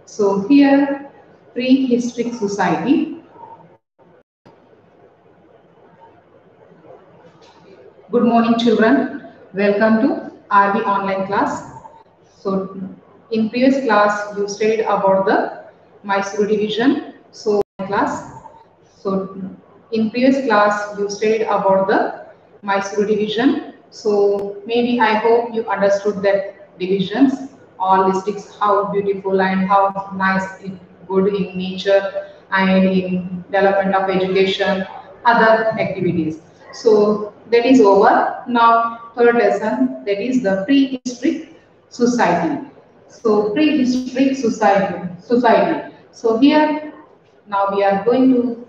So here, prehistoric society. Good morning, children. Welcome to RB online class. So in previous class, you studied about the Mysore division. So class. So in previous class, you studied about the Mysore division. So maybe I hope you understood that divisions, all districts, how beautiful and how nice it good in nature and in development of education, other activities. So that is over. Now third lesson, that is the prehistoric society. So prehistoric society. So here now we are going to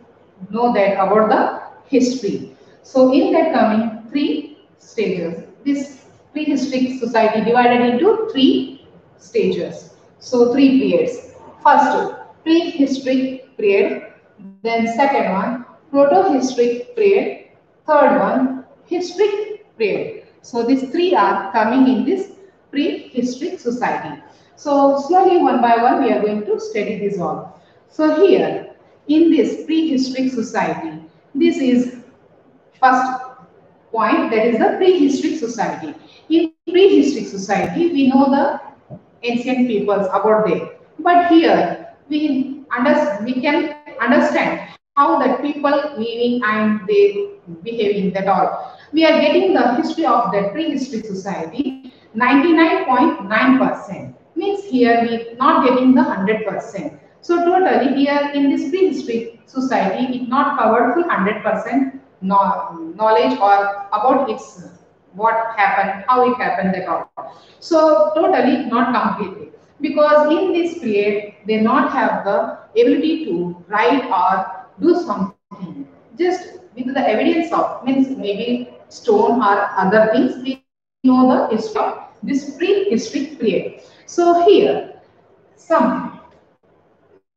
know that about the history. So in that coming three stages, this prehistoric society divided into three stages. So three periods. First, prehistoric period. Then second one, proto-historic period. Third one, historic period. So these three are coming in this prehistoric society. So slowly one by one we are going to study this all. So here in this prehistoric society, this is first point, that is the prehistoric society. In prehistoric society we know the ancient peoples about them, but here we can understand how the people living and they behaving, that all. We are getting the history of that prehistoric society 99.9%. Means here we not getting the 100%. So totally here in this prehistoric society it not covered full 100% knowledge or about its what happened, how it happened, that all. So totally not completely, because in this period they not have the ability to write or do something. Just with the evidence of, means maybe stone or other things, we know the history of this prehistoric period. So here some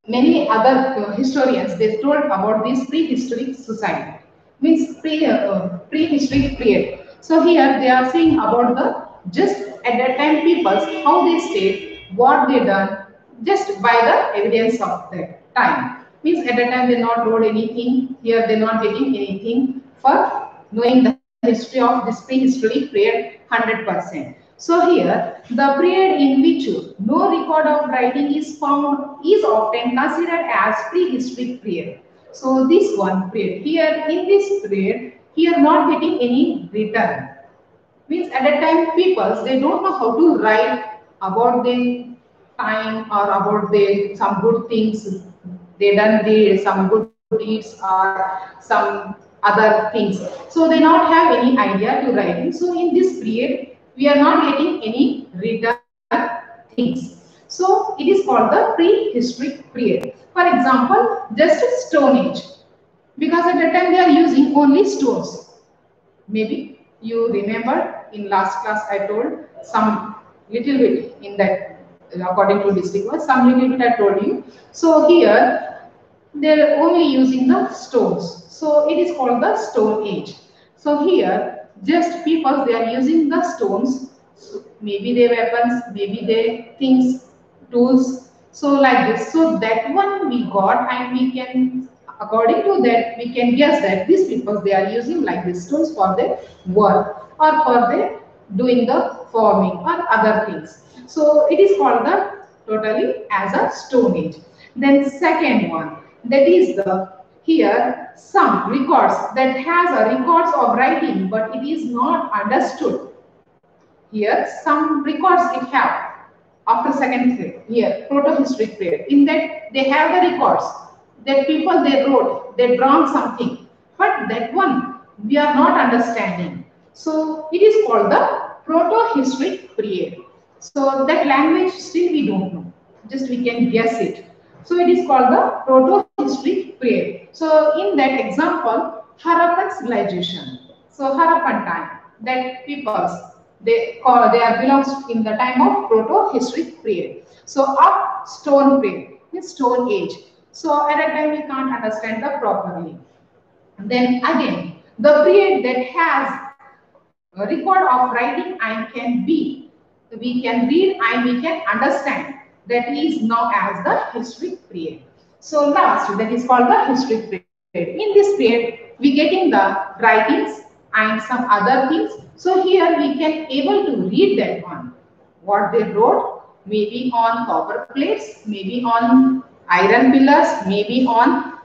many other historians they told about this prehistoric society, means prehistoric period. So here they are saying about the just at that time peoples how they stayed, what they done, just by the evidence of that time. Means at that time they not wrote anything. Here they not getting anything for knowing the history of this prehistoric period 100%. So here the period in which no record of writing is found is often considered as prehistoric period. So this one period, here in this period, here not getting any written. Means at that time peoples they don't know how to write about the time or about the some good things they done, the some good deeds or some other things. So they not have any idea to writing. So in this period we are not getting any written things. So it is called the prehistoric period. For example, just Stone Age, because at that time they are using only stones. Maybe you remember in last class I told some little bit in that according to district was some little bit I told you. So here they're only using the stones. So it is called the Stone Age. So here just people they are using the stones. So maybe their weapons, maybe their things, tools. So like this. So that one we got, and we can according to that we can guess that these people they are using like these stones for their work or for their doing the farming or other things. So it is called the totally as a Stone Age. Then second one, that is the here some records that has a records of writing but it is not understood. Here some records it have after second period, here proto-historic period. In that they have the records that people they wrote, they drawn something, but that one we are not understanding. So it is called the proto-historic period. So that language still we don't know, just we can guess it. So it is called the proto-historic period. So in that example, Harappan civilization. So Harappan time, that peoples they are belongs in the time of proto-historic period. So up stone period means Stone Age. So at that time we can't understand the properly. Then again the period that has a record of writing and can be we can read and we can understand. that is known as the historic period. So last, that is called the historic period. In this period, we getting the writings and some other things. So here we can able to read that one, what they wrote, maybe on copper plates, maybe on iron pillars, maybe on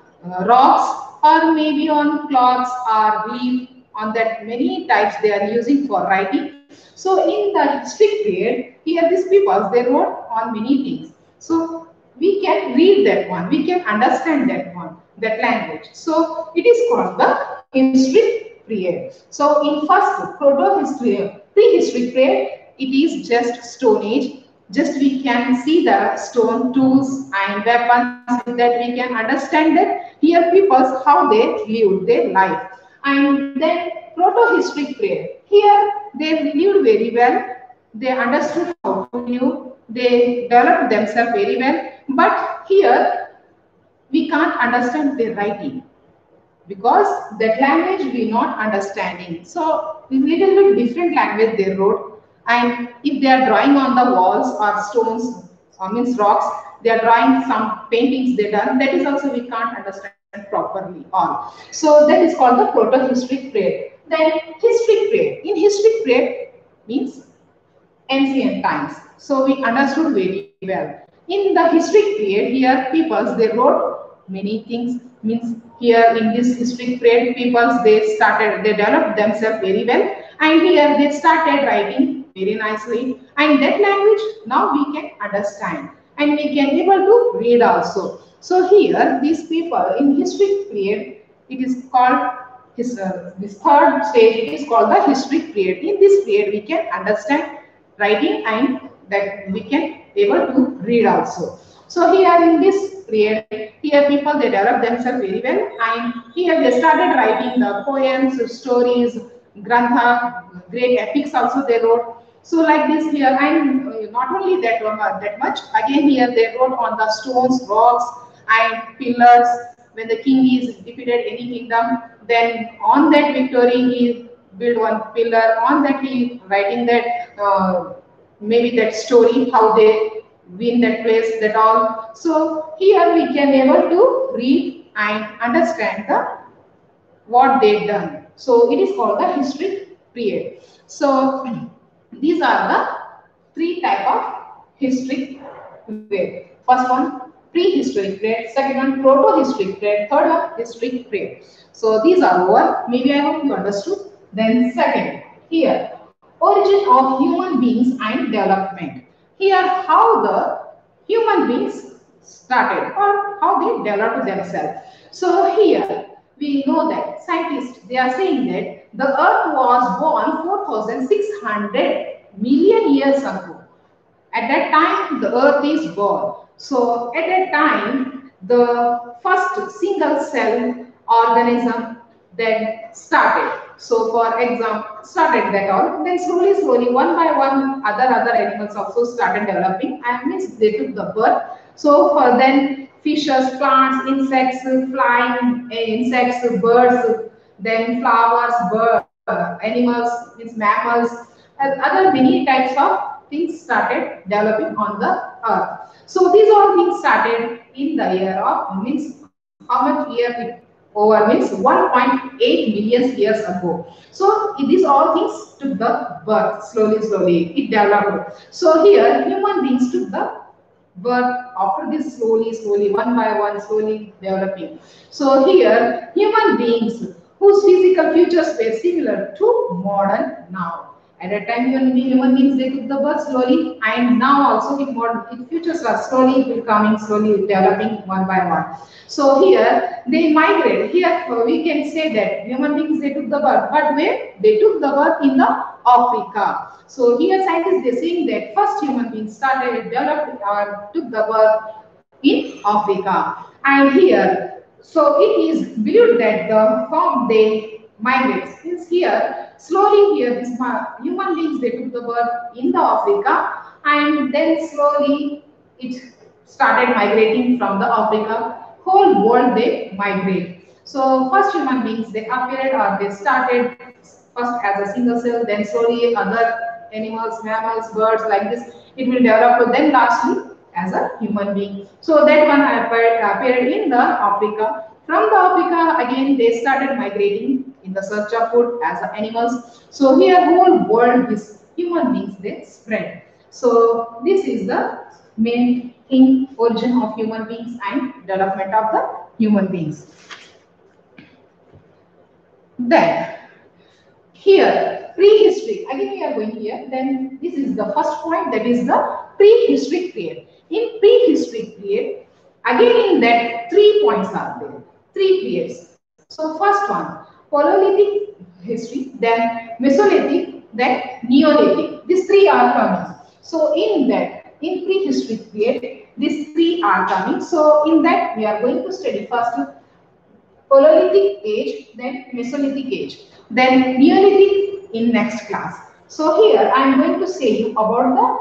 rocks, or maybe on cloths or leaf. On that many types they are using for writing. So in the history period, here these people they wrote on many things. So we can read that one, we can understand that one, that language. So it is called the history period. So in first proto-history, prehistory period, it is just stone age. Just we can see the stone tools and weapons, with that we can understand that here peoples how they lived their life. And then proto-historic period, here they lived very well, they understood how to live, they developed themselves very well. But here we can't understand their writing because that language we not understanding. So little bit different language they wrote, and if they are drawing on the walls or stones or means rocks, they are drawing some paintings they done. That is also we can't understand properly all. So that is called the proto-historic period. Then historic period. In historic period means ancient times. So we understood very well. In the historic period, here peoples they wrote many things. Means here in this historic period, peoples they developed themselves very well, and here they started writing very nicely. And that language now we can understand and we can able to read also. So here these people in historic period, it is called this third stage. It is called the historic period. In this period, we can understand writing and that we can able to read also. So here in this period, here people they develop themselves very well, and here they started writing the poems, stories, grantha, great epics also they wrote. So like this here, and not only that that much, again here they wrote on the stones, rocks and pillars. When the king is defeated any kingdom, then on that victory he build one pillar. On that he writing that maybe that story how they win that place, that all. So here we can able to read and understand the what they've done. So it is called the history period. So these are the three type of history period. First one prehistoric period, second one proto-historic period, third one historic period. So these are over. Maybe I hope you understood. Then second, here origin of human beings and development. Here how the human beings started or how they developed themselves. So here we know that scientists they are saying that the earth was born 4600 million years ago. At that time, the earth is born. So at that time, the first single cell organism then started. So for example, started that all. Then slowly, slowly, one by one, other animals also started developing, and means they took the birth. So for then fishes, plants, insects, flying insects, birds, then flowers, animals, means mammals, and other many types of things started developing on the earth. So these all things started in the year of means how much year it over means 1.8 million years ago. So these all things took the birth slowly, slowly it developed. So here human beings took the birth after this slowly, slowly, one by one, slowly developing. So here human beings whose physical features were similar to modern now. At that time, human beings they took the birth slowly, and now also in modern in futures are slowly becoming, slowly developing one by one. So here they migrate. Here we can say that human beings they took the birth, but where they took the birth in the Africa. So here scientists they saying that first human beings started developed or took the birth in Africa, and here so it is believed that the form they migrate is here. Slowly here, this human beings they took the birth in the Africa, and then slowly it started migrating from the Africa. Whole world they migrate. So first human beings they appeared or they started first as a single cell, then slowly other animals, mammals, birds like this. It will develop. Then lastly as a human being. So that one appeared in the Africa. From the Africa, again they started migrating in the search of food as animals. So here whole world, this human beings, they spread. So this is the main thing, origin of human beings and development of the human beings. Then here, prehistory. Again, we are going here. Then this is the first point, that is the prehistoric period. In prehistoric period, again in that 3 points are there. 3 periods. So first one, Paleolithic history, then Mesolithic, then Neolithic. These three are coming. So in that, in prehistoric period, these three are coming. So in that, we are going to study first Paleolithic age, then Mesolithic age, then Neolithic in next class. So here I am going to say you about the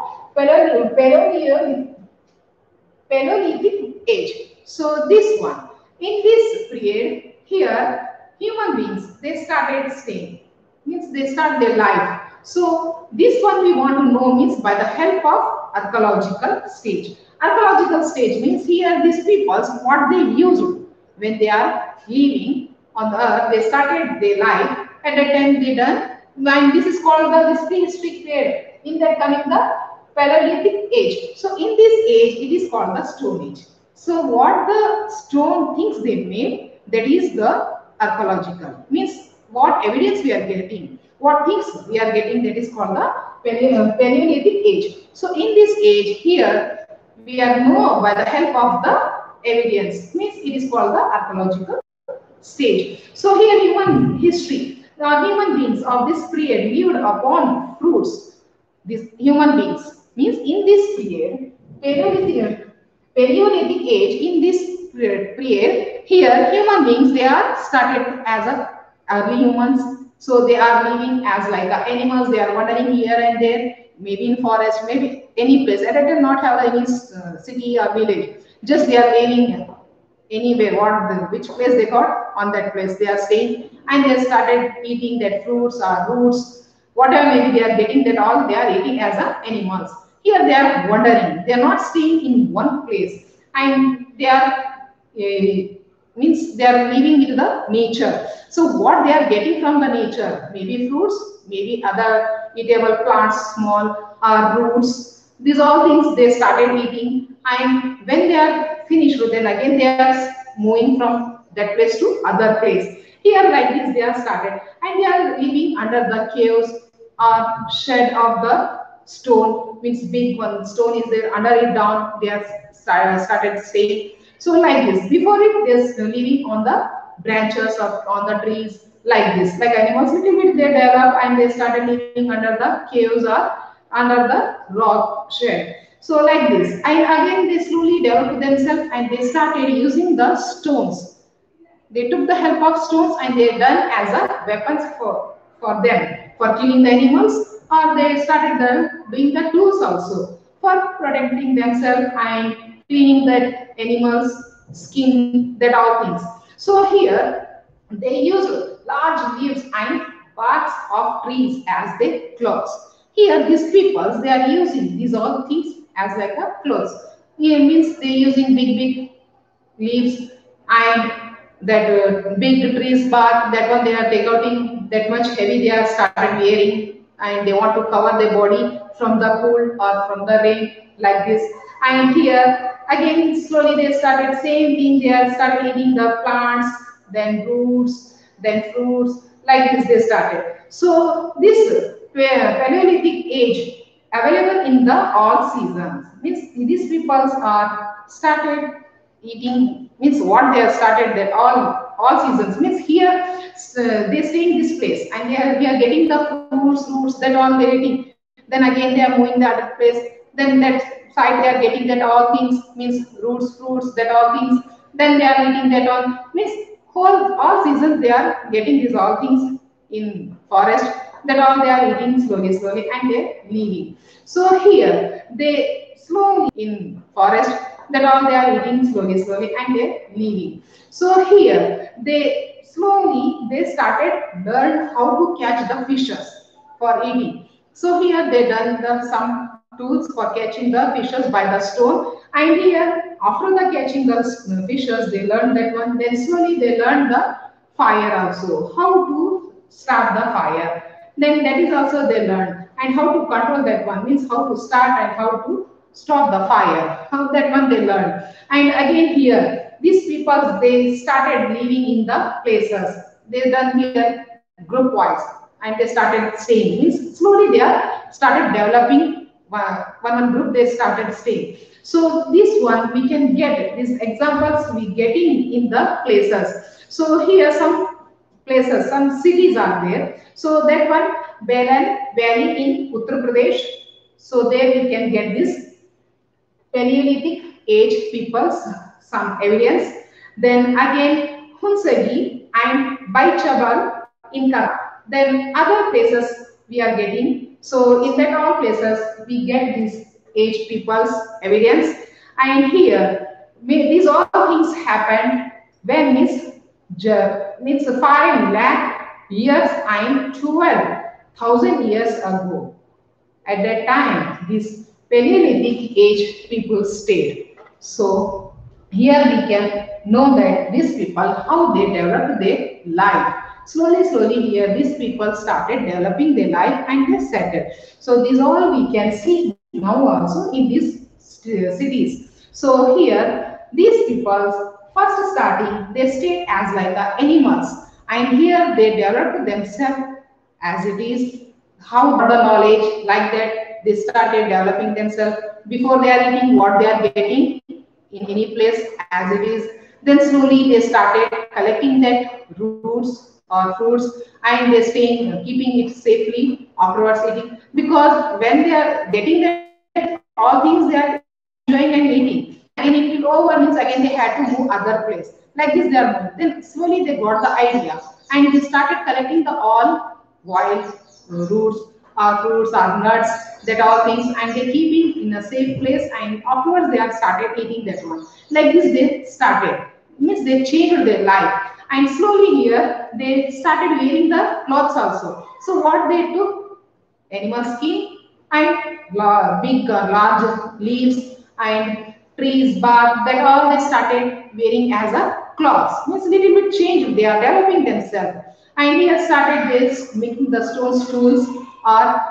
Paleolithic age. So this one, in this period, here human beings, they started staying, means they start their life. So this one we want to know means by the help of archaeological stage. Archaeological stage means here these peoples what they used when they are living on the earth, they started their life. At that time they done, and this is called the prehistoric period. In that coming the Paleolithic age. So in this age, it is called the Stone Age. So what the stone things they made, that is the archaeological. Means what evidence we are getting, what things we are getting, that is called the Paleolithic age. So in this age here, we are know by the help of the evidence. Means it is called the archaeological stage. So here human history, the human beings of this period lived upon fruits. These human beings means in this period, Paleolithic age, in this period, here human beings they are started as a early humans. So they are living as like animals. They are wandering here and there, maybe in forest, maybe any place. And they do not have any city or village. Just they are living anywhere, which place they got, on that place they are staying, and they started eating that fruits or roots, whatever maybe they are getting, that all they are eating as animals. Here they are wandering, they are not staying in one place, and they are means they are living with the nature. So what they are getting from the nature, maybe fruits, maybe other eatable plants, small roots, these all things they started eating, and when they are finished with, then again they are moving from that place to other place. Here like this they are started, and they are living under the caves or shed of the stone, means big one stone is there, under it down they are started staying. So like this, before it they're living on the branches of on the trees, like this, like animals, little bit they develop and they started living under the caves or under the rock shed. So like this, and again they slowly developed themselves and they started using the stones. They took the help of stones and they done as a weapons for them, for killing the animals, or they started doing the tools also for protecting themselves and cleaning that animals skin, that all things. So here they use large leaves and barks of trees as their clothes. Here these peoples they are using these all things as like a clothes. Here means they using big leaves and that big trees bark, that one they are taking that much heavy they are started wearing, and they want to cover their body from the cold or from the rain, like this. And here again slowly they started same thing, they are started eating the plants, then roots, then fruits, like this they started. So this Paleolithic age available in the all seasons, means these peoples are started eating, means what they have started that all seasons, means here they stay in this place and we are getting the fruits, roots, that all they are eating, then again they are moving the other place, then that side they are getting that all things, means roots, fruits, that all things, then they are eating that all, means whole all seasons they are getting these all things in forest, that all they are eating slowly and they're leaving. So here they slowly in forest, that all they are eating slowly and they're leaving. So here they slowly they started learn how to catch the fishes for eating. So here they done some tools for catching the fishes by the stone, And here, after the catching the fishes, they learned that one. Then slowly they learned the fire also, how to start the fire. Then that is also they learned, and how to control that one means how to start and how to stop the fire. How that one they learned. And again here, these people they started living in the places. They done here group wise, and they started staying. Means slowly they are started developing one group. They started staying. So this one we can get these examples we getting in the places. So here some places, some cities are there. So that one Belan Valley in Uttar Pradesh. So there we can get this Paleolithic age peoples, some evidence. Then again Hunsagi and Baichabal in Kara. Then other places we are getting. So in that all places we get these age peoples evidence. And here these all things happened when means 5 lakh years and 12,000 years ago. At that time, this Paleolithic age people stayed. So here we can know that these people, how they developed their life. Slowly, slowly here, these people started developing their life and they settled. So these all we can see now also in these cities. So here, these people first starting, they stayed as like the animals. And here they developed themselves as it is how the knowledge like that they started developing themselves before they are eating what they are getting in any place as it is. Then slowly they started collecting that roots or fruits and they staying keeping it safely afterwards eating, because when they are getting that all things they are enjoying and eating, then again it will over means again they had to move other place like this they are moving. Then slowly they got the idea and they started collecting the all wild roots or fruits or nuts, that all things, and they keep it in a safe place and afterwards they are started eating that one. Like this they started, means they changed their life. And slowly here they started wearing the clothes also. So what they took, animal skin and big large leaves and trees bark, that all they started wearing as a cloths. Means little bit change, they are developing themselves. And he has started this making the stones tools or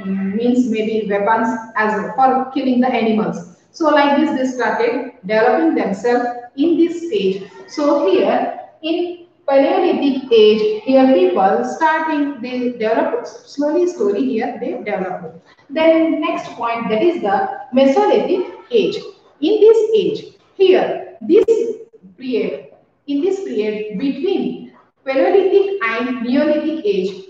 means maybe weapons as for killing the animals. So like this they started developing themselves in this stage. So here in Paleolithic age, here people starting they develop slowly, slowly here they develop. Then next point, that is the Mesolithic age. In this age, here this period, in this period between Paleolithic and Neolithic age,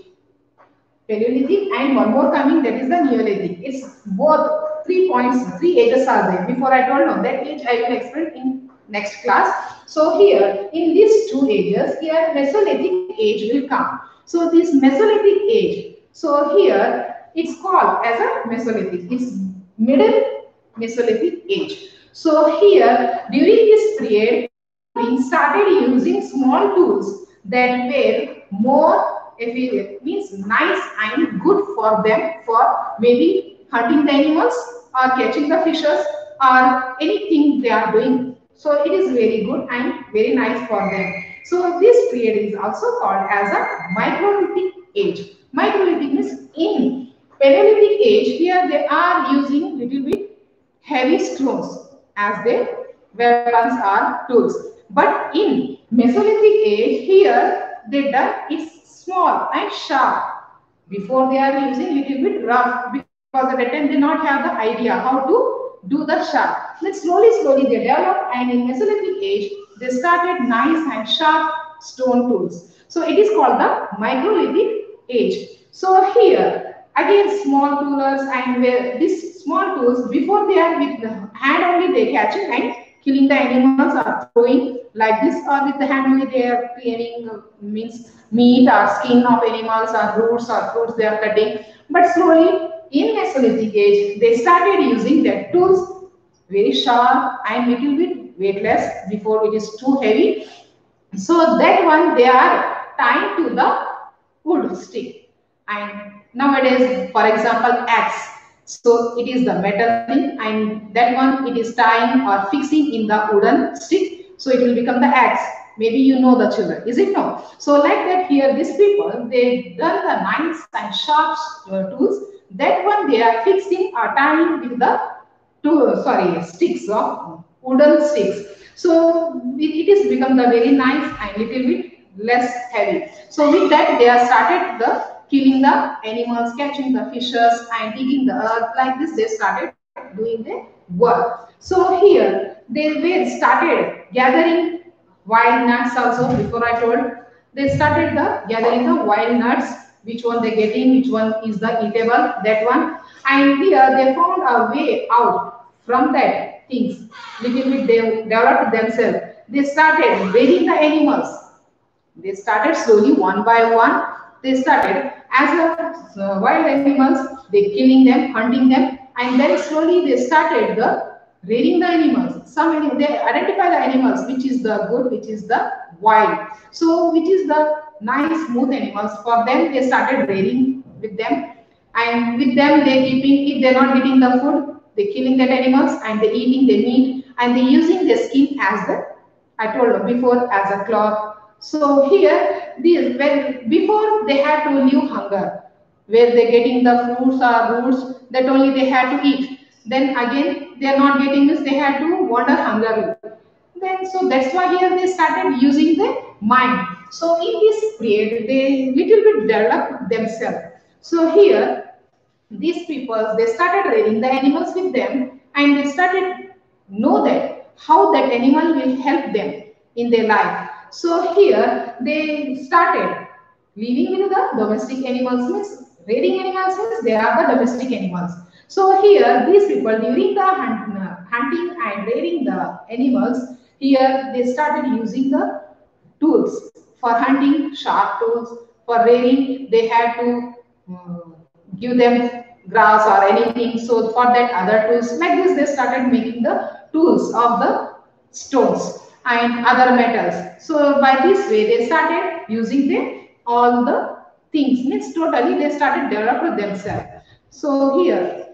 Paleolithic and one more coming, that is the Neolithic. It's both 3 points, 3 ages are there. Before I told on that age, I will explain in next class. So here, in these 2 ages, here Mesolithic age will come. So this Mesolithic age, so here it's called as a Mesolithic. It's middle Mesolithic age. So here, during this period, we started using small tools that were more efficient, means nice and good for them for maybe hunting the animals or catching the fishes or anything they are doing. So it is very good and very nice for them. So this period is also called as a microlithic age. Microlithic means in Paleolithic age, here they are using little bit heavy stones as their weapons or tools. But in Mesolithic age, here they done it's small and sharp. Before they are using little bit rough, because at that time they not have the idea how to do the sharp. Then slowly, slowly they develop, and in Mesolithic age they started nice and sharp stone tools. So it is called the Microlithic age. So here again small toolers, and where these small tools before they are with the hand only they catching and killing the animals or throwing like this, or with the hand only they are clearing means meat or skin of animals or roots or fruits they are cutting. But slowly in Mesolithic age they started using their tools very sharp and little bit weightless before it is too heavy. So that one they are tying to the wood stick. And nowadays, for example, axe. So it is the metal thing, and that one it is tying or fixing in the wooden stick. So it will become the axe. Maybe you know the children, is it no? So like that here, these people they done the knives and sharp tools. That one they are fixing or tying with the sticks of wooden sticks. So it is become the very nice and little bit less heavy. So with that they are started the killing the animals, catching the fishes and digging the earth. Like this they started doing the work. So here they were started gathering wild nuts also. Before I told, they started the gathering the wild nuts, which one they getting, which one is the eatable, that one. And here they found a way out from that things. Little bit they developed themselves. They started breeding the animals. They started slowly one by one. They started as a wild animals, they killing them, hunting them, and then slowly they started the rearing the animals. They identify the animals which is the good, which is the wild. So which is the nice smooth animals. For them they started rearing with them, and with them they keeping, if they're not getting the food, they killing that animals and they eating the meat and they using the skin as the, I told before, as a cloth. So here, these when before they had to live hunger, where they getting the fruits or roots that only they had to eat. Then again they are not getting this, they had to wander hunger. Then so that's why here they started using the mind. So in this period they little bit developed themselves. So here these people they started rearing the animals with them and they started know that how that animal will help them in their life. So here they started living with the domestic animals, means rearing animals means they are the domestic animals. So here these people during the hunting and rearing the animals, here they started using the tools for hunting, sharp tools. For rearing they had to give them grass or anything. So for that other tools, like this they started making the tools of the stones and other metals. So by this way they started using them all the things, means totally they started developing themselves. So here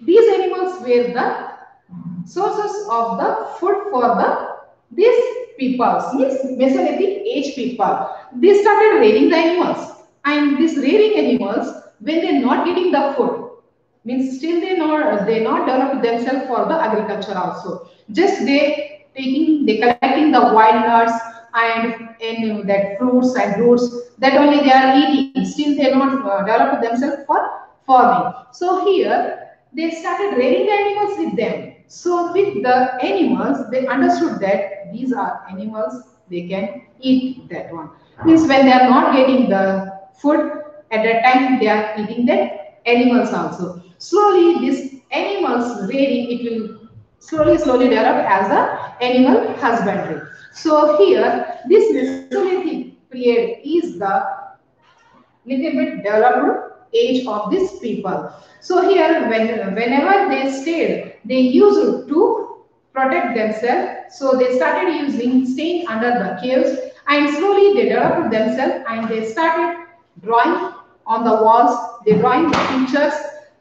these animals were the sources of the food for the these peoples, means Mesolithic age people. They started rearing the animals, and these rearing animals, when they're not getting the food, means still they not developed themselves for the agriculture also. Just they collecting the wild nuts and that fruits and roots that only they are eating. Still they not developed themselves for farming. So here they started rearing the animals with them. So with the animals, they understood that these are animals, they can eat that one. Means when they are not getting the food, at that time they are eating the animals also. Slowly this animals rearing, it will slowly develop as a animal husbandry. So here this Mesolithic period is the little bit developed age of these people. So here, whenever they stayed, they used to protect themselves. So they started using staying under the caves, and slowly they developed themselves and they started drawing on the walls. They drawing the pictures.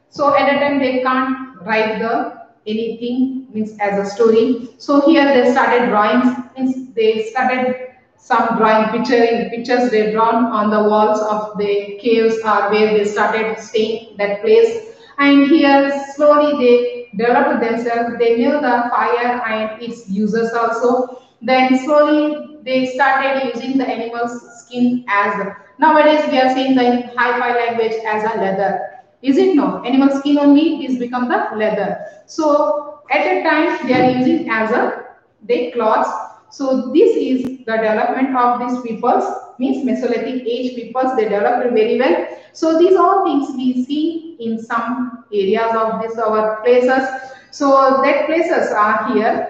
So at that time they can't write the anything, means as a story. So here they started drawings, means they started some drawing pictures they drawn on the walls of the caves or where they started staying that place. And here slowly they developed themselves, they knew the fire and its uses also. Then slowly they started using the animal's skin as, nowadays we are seeing the hi-fi language as a leather, is it no? Animal skin only is become the leather. So at a time they are using as a they cloths. So this is the development of these peoples, means Mesolithic age peoples, they developed very well. So these all things we see in some areas of this our places. So that places are here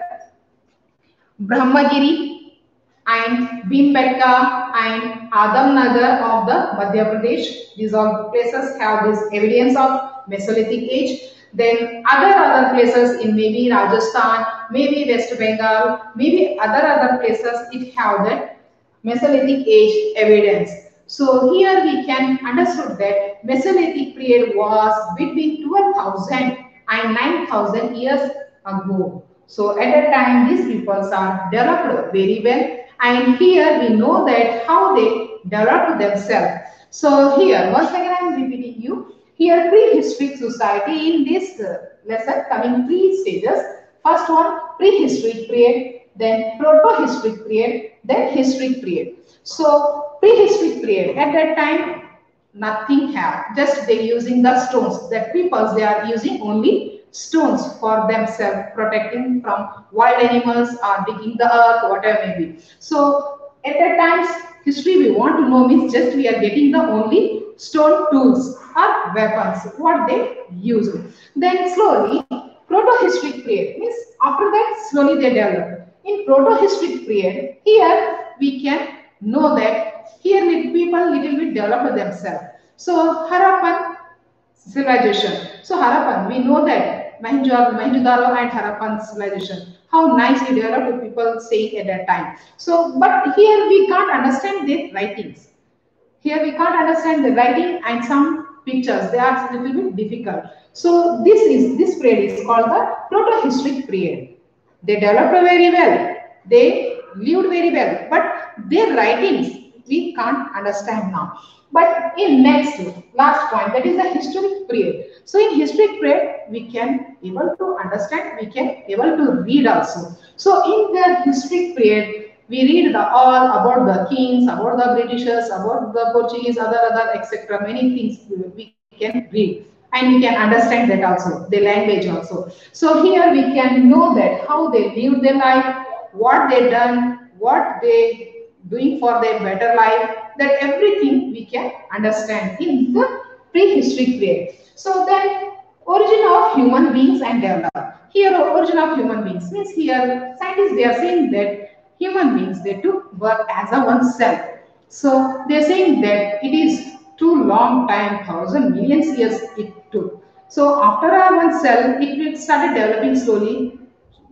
Brahmagiri and Bhimbetka and Adamnagar of the Madhya Pradesh. These all places have this evidence of Mesolithic age. Then other places in maybe Rajasthan, maybe West Bengal, maybe other places it have that Mesolithic age evidence. So here we can understood that Mesolithic period was between 12,000 and 9,000 years ago. So at that time, these peoples are developed very well, and here we know that how they developed themselves. So here, once again, I am repeating you. Here, prehistoric society in this lesson coming three stages. First one, prehistoric period, then proto-historic period, then historic period. So prehistoric period, at that time, nothing have, just they using the stones. That people they are using only stones for themselves, protecting from wild animals or digging the earth, whatever may be. So at that times, history we want to know means just we are getting the only stone tools or weapons, what they use. Then slowly, proto-historic period means after that slowly they develop. In proto-historic period, here we can know that here people little bit develop themselves. So Harappan civilization. So Harappan, we know that Mohenjo-daro and Harappan civilization, how nicely developed people saying at that time. So, but here we can't understand their writings. Here we can't understand the writing and some pictures. They are a little bit difficult. So this period is called the proto-historic period. They developed very well. They lived very well. But their writings we can't understand now. But in next last point, that is the historic period. So in historic period, we can able to understand, we can able to read also. So in the historic period, we read all about the kings, about the Britishers, about the Portuguese, other etc. Many things we can read and we can understand that also, the language also. So here we can know that how they lived their life, what they done, what they doing for their better life. That everything we can understand in the prehistoric period. So then origin of human beings and development. Here origin of human beings means here scientists they are saying that human beings they took birth as a one cell. So they are saying that it is too long time, thousand millions years it took. So after a one cell, it will started developing slowly,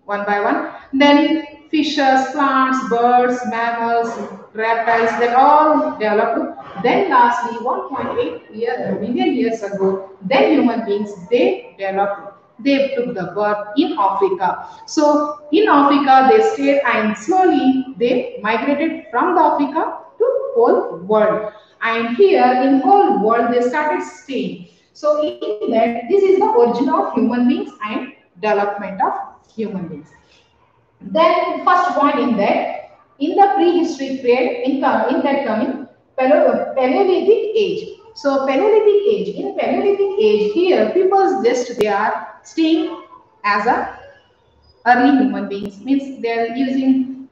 one by one. Then fishes, plants, birds, mammals, reptiles, they all developed. Then lastly, 1.8 million years ago, then human beings they developed. They took the birth in Africa. So in Africa they stayed and slowly they migrated from the Africa to whole world. And here in whole world they started staying. So in that, this is the origin of human beings and development of human beings. Then first point in that, in the prehistoric period, in that coming Paleolithic age. So Paleolithic age, in Paleolithic age here, people just they are staying as a early human beings, means they are using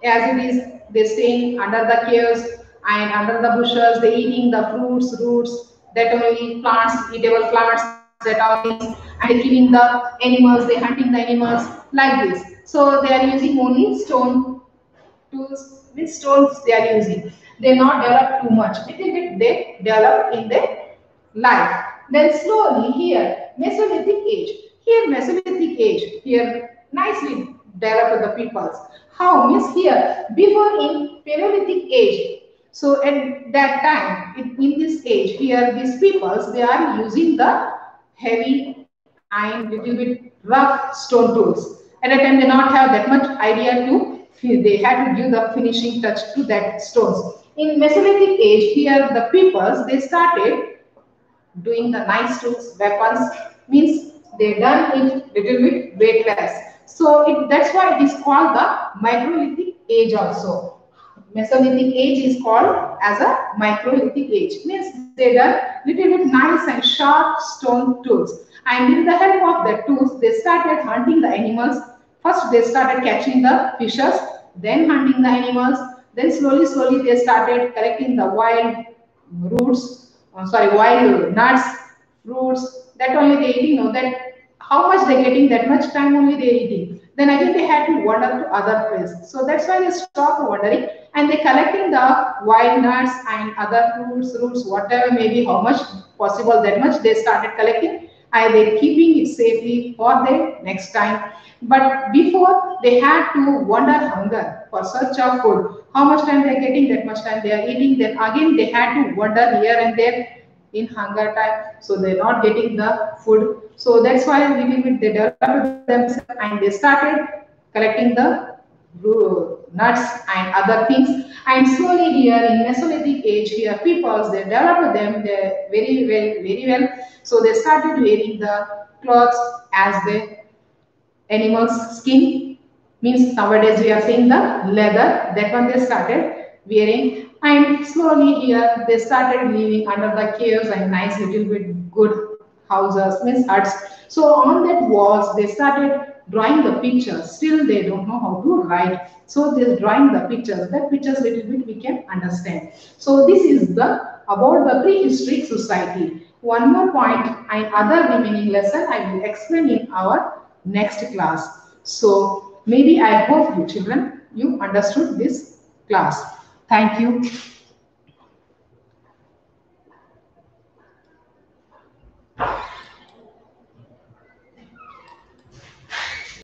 as it is they staying under the caves and under the bushes, they eating the fruits, roots, that only plants, eatable plants, that all things, and they killing the animals, they hunting the animals like this. So they are using only stone tools, with stones they are using. They not develop too much. Little bit they develop in their life. Then slowly here, Mesolithic age. Here Mesolithic age, here nicely developed the peoples. How means here, before in Paleolithic age, so at that time, in this age, here these peoples, they are using the heavy and little bit rough stone tools. At that time, they not have that much idea to, they had to give the finishing touch to that stones. In Mesolithic age, here the peoples, they started doing the nice tools, weapons, means they done it little bit weightless. So that's why it is called the microlithic age also. Mesolithic age is called as a microlithic age, means they done little bit nice and sharp stone tools. And with the help of the tools, they started hunting the animals. First, they started catching the fishes, then hunting the animals. Then slowly they started collecting the wild roots, wild nuts, fruits. That only they eating. Know that how much they getting, that much time only they eating. Then again they had to wander to other places. So that's why they stopped wandering and they collecting the wild nuts and other fruits, roots, whatever maybe how much possible that much they started collecting and they keeping it safely for the next time. But before, they had to wander hunger for search of food. How much time they are getting, that much time they are eating. Then again they had to wander here and there in hunger time, so they're not getting the food. So that's why little bit they developed themselves and they started collecting the nuts and other things. And slowly here in Mesolithic age, here peoples they developed them they very well. So they started wearing the clothes as the animal's skin, means nowadays we are saying the leather, that one they started wearing. And slowly here they started living under the caves and nice little bit good houses, means huts. So on that walls they started drawing the pictures. Still they don't know how to write, so they're drawing the pictures. That pictures little bit we can understand. So this is the about the prehistoric society. One more point and other remaining lesson I will explain in our next class. So maybe I hope you children you understood this class. Thank you.